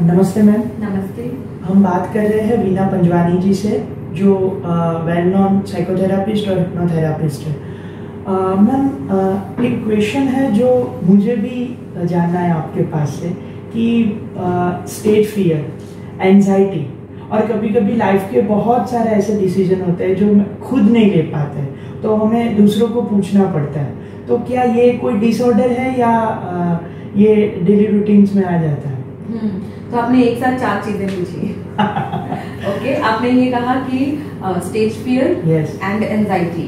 नमस्ते मैम। नमस्ते। हम बात कर रहे हैं वीना पंजवानी जी से, जो वेल नोन साइकोथेरापिस्ट और हिप्नोथेरापिस्ट है। मैम, एक क्वेश्चन है जो मुझे भी जानना है आपके पास से कि स्टेज फियर, एंजाइटी और कभी कभी लाइफ के बहुत सारे ऐसे डिसीजन होते हैं जो खुद नहीं ले पाते हैं, तो हमें दूसरों को पूछना पड़ता है। तो क्या ये कोई डिसऑर्डर है या ये डेली रूटीन्स में आ जाता है? तो आपने एक साथ 4 चीजें पूछी। ओके, आपने ये कहा कि स्टेज फियर एंड एंजाइटी।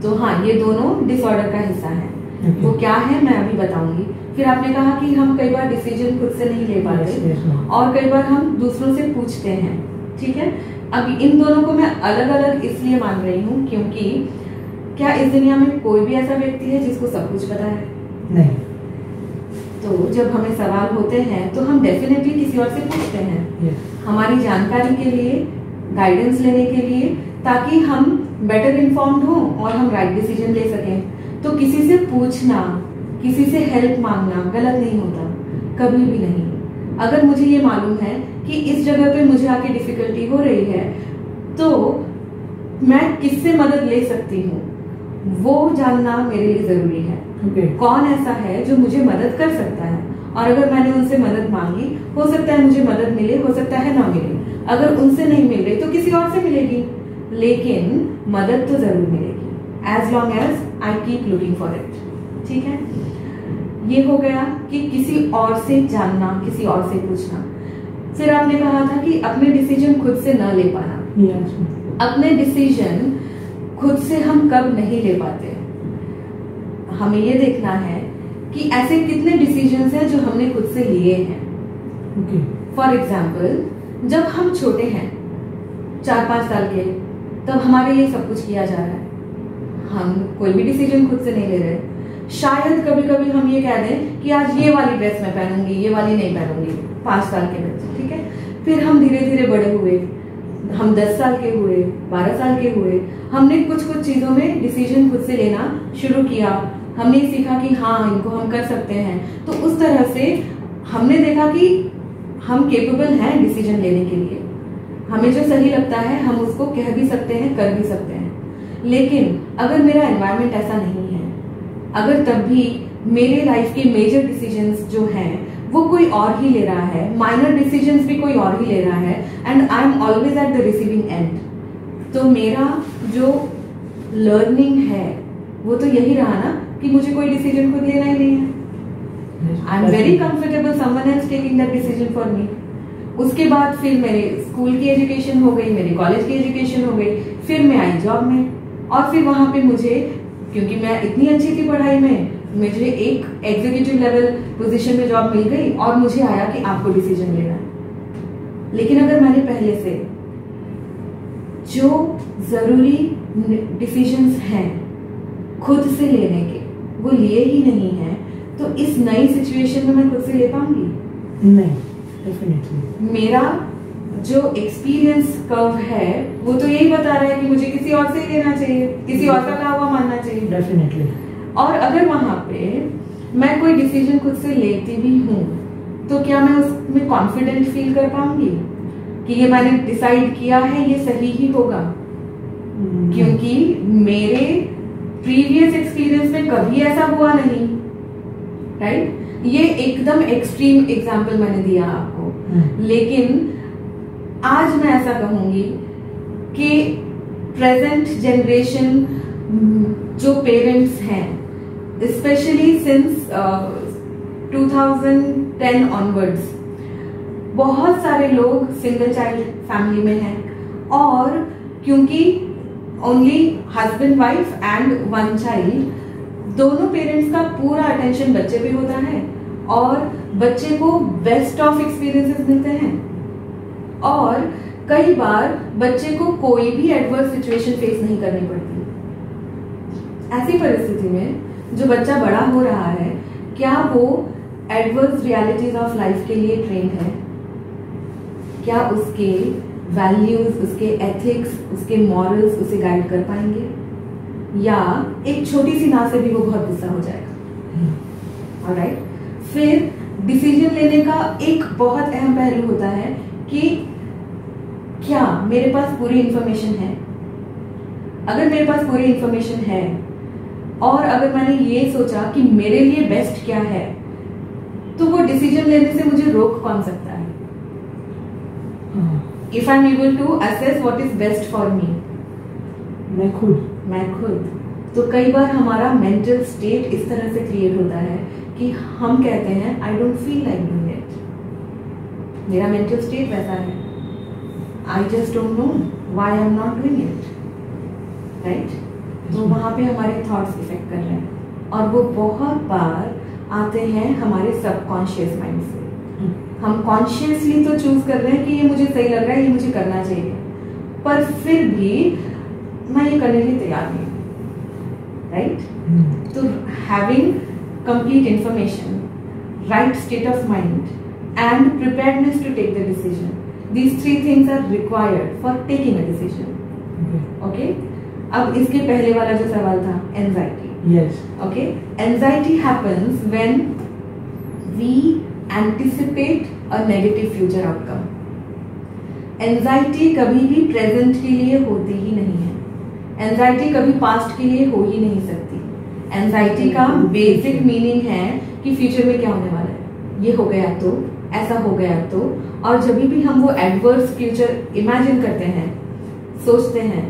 तो हाँ, ये दोनों डिसऑर्डर का हिस्सा है। वो क्या है मैं अभी बताऊंगी। फिर आपने कहा कि हम कई बार डिसीजन खुद से नहीं ले पाते और कई बार हम दूसरों से पूछते हैं। ठीक है, अब इन दोनों को मैं अलग अलग इसलिए मान रही हूँ क्योंकि क्या इस दुनिया में कोई भी ऐसा व्यक्ति है जिसको सब कुछ पता है? नहीं। तो जब हमें सवाल होते हैं तो हम डेफिनेटली किसी और से पूछते हैं, हमारी जानकारी के लिए, गाइडेंस लेने के लिए, ताकि हम बेटर इन्फॉर्म्ड हो और हम राइट डिसीजन ले सकें। तो किसी से पूछना, किसी से हेल्प मांगना गलत नहीं होता, कभी भी नहीं। अगर मुझे ये मालूम है कि इस जगह पे मुझे आके डिफिकल्टी हो रही है तो मैं किससे मदद ले सकती हूँ, वो जानना मेरे लिए जरूरी है। कौन ऐसा है जो मुझे मदद कर सकता है, और अगर मैंने उनसे मदद मांगी, हो सकता है मुझे मदद मिले, हो सकता है ना मिले। अगर उनसे नहीं मिल रही तो किसी और से मिलेगी, लेकिन मदद तो जरूर मिलेगी as long as I keep looking for it. ठीक है, ये हो गया कि किसी और से जानना, किसी और से पूछना। फिर आपने कहा था कि अपने डिसीजन खुद से न ले पाना। अपने डिसीजन खुद से हम कब नहीं ले पाते, हमें ये देखना है कि ऐसे कितने डिसीजंस हैं जो हमने खुद से लिए हैं। फॉर एग्जाम्पल, जब हम छोटे हैं 4-5 साल के, तब हमारे लिए सब कुछ किया जा रहा है, हम कोई भी डिसीजन खुद से नहीं ले रहे। शायद कभी कभी हम ये कह दें कि आज ये वाली ड्रेस मैं पहनूंगी, ये वाली नहीं पहनूंगी, 5 साल के बच्चे। ठीक है, फिर हम धीरे धीरे बड़े हुए, हम 10 साल के हुए, 12 साल के हुए, हमने कुछ कुछ चीजों में डिसीजन खुद से लेना शुरू किया। हमने सीखा कि हाँ, इनको हम कर सकते हैं। तो उस तरह से हमने देखा कि हम केपेबल हैं डिसीजन लेने के लिए। हमें जो सही लगता है हम उसको कह भी सकते हैं, कर भी सकते हैं। लेकिन अगर मेरा एनवायरनमेंट ऐसा नहीं है, अगर तब भी मेरे लाइफ के मेजर डिसीजंस जो हैं वो कोई और ही ले रहा है, माइनर डिसीजंस भी कोई और ही ले रहा है, and I am always at the receiving end, तो मेरा जो लर्निंग है वो तो यही रहा ना कि मुझे कोई डिसीजन खुद लेना ही नहीं है। I am very comfortable someone else taking that decision for me. उसके बाद फिर मेरे स्कूल की एजुकेशन हो गई, मेरी कॉलेज की एजुकेशन हो गई, फिर मैं आई जॉब में, और फिर वहां पे मुझे, क्योंकि मैं इतनी अच्छी थी पढ़ाई में, मुझे एक एग्जीक्यूटिव लेवल पोजीशन में जॉब मिल गई और मुझे आया कि आपको डिसीजन लेना है। लेकिन अगर मैंने पहले से जो जरूरी डिसीजंस हैं खुद से लेने के वो लिए ही नहीं है, तो इस नई सिचुएशन में मैं खुद से ले पाऊंगी? नहीं, डेफिनेटली। मेरा जो एक्सपीरियंस कर्व है वो तो यही बता रहा है कि मुझे किसी और से ही लेना चाहिए, किसी और का कहा हुआ मानना चाहिए। डेफिनेटली। और अगर वहां पे मैं कोई डिसीजन खुद से लेती भी हूँ तो क्या मैं उसमें कॉन्फिडेंट फील कर पाऊंगी कि ये मैंने डिसाइड किया है, ये सही ही होगा? क्योंकि मेरे प्रीवियस एक्सपीरियंस में कभी ऐसा हुआ नहीं, राइट? ये एकदम एक्सट्रीम एग्जांपल मैंने दिया आपको, लेकिन आज मैं ऐसा कहूंगी कि प्रेजेंट जनरेशन जो पेरेंट्स हैं, स्पेशली सिंस 2010 ऑनवर्ड्स, बहुत सारे लोग सिंगल चाइल्ड फैमिली में हैं, और क्योंकि only husband wife and 1 child, दोनों पेरेंट्स का पूरा अटेंशन बच्चे पे होता है और बच्चे को बेस्ट ऑफ एक्सपीरियंसेस मिलते हैं, और कई बार बच्चे को कोई भी एडवर्स सिचुएशन फेस नहीं करनी पड़ती। ऐसी परिस्थिति में जो बच्चा बड़ा हो रहा है, क्या वो एडवर्स रियलिटीज ऑफ लाइफ के लिए ट्रेन है? क्या उसके वैल्यूज, उसके एथिक्स, उसके मॉरल्स उसे गाइड कर पाएंगे? या एक छोटी सी ना से भी वो बहुत गुस्सा हो जाएगा? ऑलराइट, फिर डिसीजन लेने का एक बहुत अहम पहलू होता है कि क्या मेरे पास पूरी इंफॉर्मेशन है। अगर मेरे पास पूरी इंफॉर्मेशन है और अगर मैंने ये सोचा कि मेरे लिए बेस्ट क्या है, तो वो डिसीजन लेने से मुझे रोक कौन सकता है? If I am able to assess what is best for me, मैं खुद। तो कई बार हमारा मेंटल स्टेट इस तरह से क्रिएट होता है कि हम कहते हैं I don't feel like doing it. मेरा मेंटल स्टेट वैसा है, I just don't know why I am not doing it, right? तो वहां पे हमारे थॉट्स इफेक्ट कर रहे हैं और वो बहुत बार आते हैं हमारे सबकॉन्शियस माइंड से। हम कॉन्शियसली तो चूज कर रहे हैं कि ये मुझे सही लग रहा है, ये मुझे करना चाहिए, पर फिर भी मैं ये करने के लिए तैयार नहीं, राइट? तो having complete information, right state of mind and preparedness to take the decision, these three things are required for taking a decision. Okay? अब इसके पहले वाला जो सवाल था, anxiety. Yes. Okay? Anxiety happens when we anticipate a negative future outcome. Anxiety कभी भी present के लिए होती ही नहीं है. एंजाइटी कभी पास्ट के लिए हो ही नहीं सकती. एंजाइटी का बेसिक मीनिंग है कि फ्यूचर में क्या होने वाला है, ये हो गया तो, ऐसा हो गया तो. और जब भी हम वो एडवर्स फ्यूचर इमेजिन करते हैं, सोचते हैं,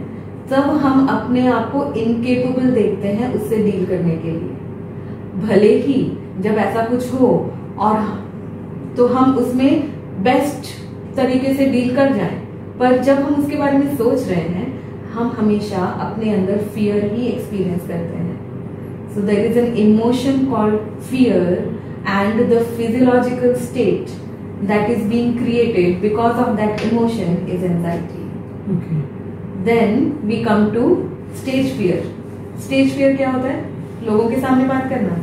तब हम अपने आप को इनकेपेबल देखते हैं उससे डील करने के लिए. भले ही जब ऐसा कुछ हो और तो हम उसमें बेस्ट तरीके से डील कर जाएं, पर जब हम उसके बारे में सोच रहे हैं, हम हमेशा अपने अंदर फियर ही एक्सपीरियंस करते हैं. So there is an emotion called fear and the physiological state that is being created because of that emotion is anxiety. Okay. Then we come to stage fear. Stage fear क्या होता है? लोगों के सामने बात करना.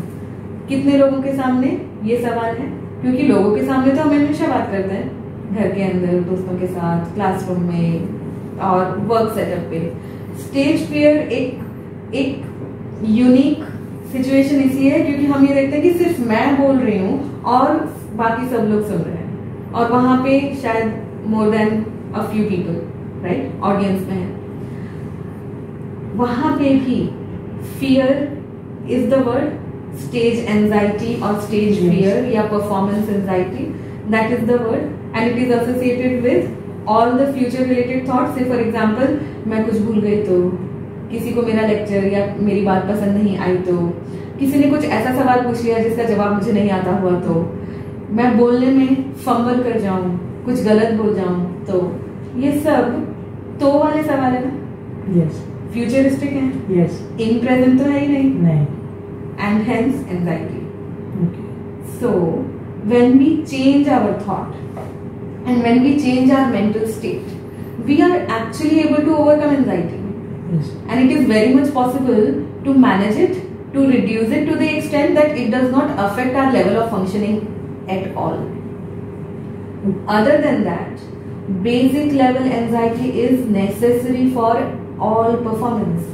कितने लोगों के सामने, ये सवाल है, क्योंकि लोगों के सामने तो हम हमेशा बात करते हैं, घर के अंदर, दोस्तों के साथ, क्लासरूम में और वर्क सेटअप पे. स्टेज फियर एक यूनिक सिचुएशन इसलिए है क्योंकि हम ये देखते हैं कि सिर्फ मैं बोल रही हूँ और बाकी सब लोग सुन रहे हैं, और वहां पे शायद more than a few people, right, audience में है. वहां पे भी fear is the word. Stage anxiety और स्टेज फियर या performance anxiety, that is the word, and it is associated with all the future related thoughts. से for example मैं कुछ भूल गई तो, किसी को मेरा लेक्चर या मेरी बात पसंद नहीं आई तो, किसी ने कुछ ऐसा सवाल पूछ लिया जिसका जवाब मुझे नहीं आता हुआ तो, मैं बोलने में फंबल कर जाऊं, कुछ गलत बोल जाऊं, तो ये सब तो वाले सवाल है ना. यस. फ्यूचरिस्टिक है. यस. इन प्रेजेंट तो है ही नहीं. And hence anxiety. Okay. So when we change our thought and when we change our mental state, we are actually able to overcome anxiety. Yes. And it is very much possible to manage it, to reduce it to the extent that it does not affect our level of functioning at all. Other than that, basic level anxiety is necessary for all performance.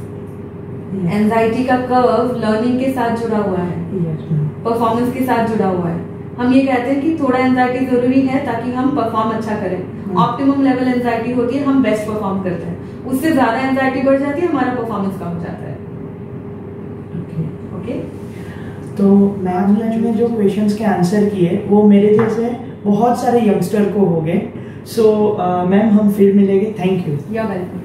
Yes. Anxiety का curve learning के साथ जुड़ा हुआ है, Yes. Performance के साथ जुड़ा हुआ है. हम ये कहते हैं कि थोड़ा एंजाइटी जरूरी है ताकि हम परफॉर्म अच्छा करें. ऑप्टिमम लेवल एंजाइटी होती है, हम बेस्ट परफॉर्म करते हैं. उससे ज्यादा एंजाइटी बढ़ जाती है, हमारा परफॉर्मेंस कम हो जाता है. ओके. तो मैम ने जो क्वेश्चंस के आंसर किए वो मेरे जैसे बहुत सारे यंगस्टर को हो गए. सो मैम हम फिर मिलेंगे. Thank you. You are welcome.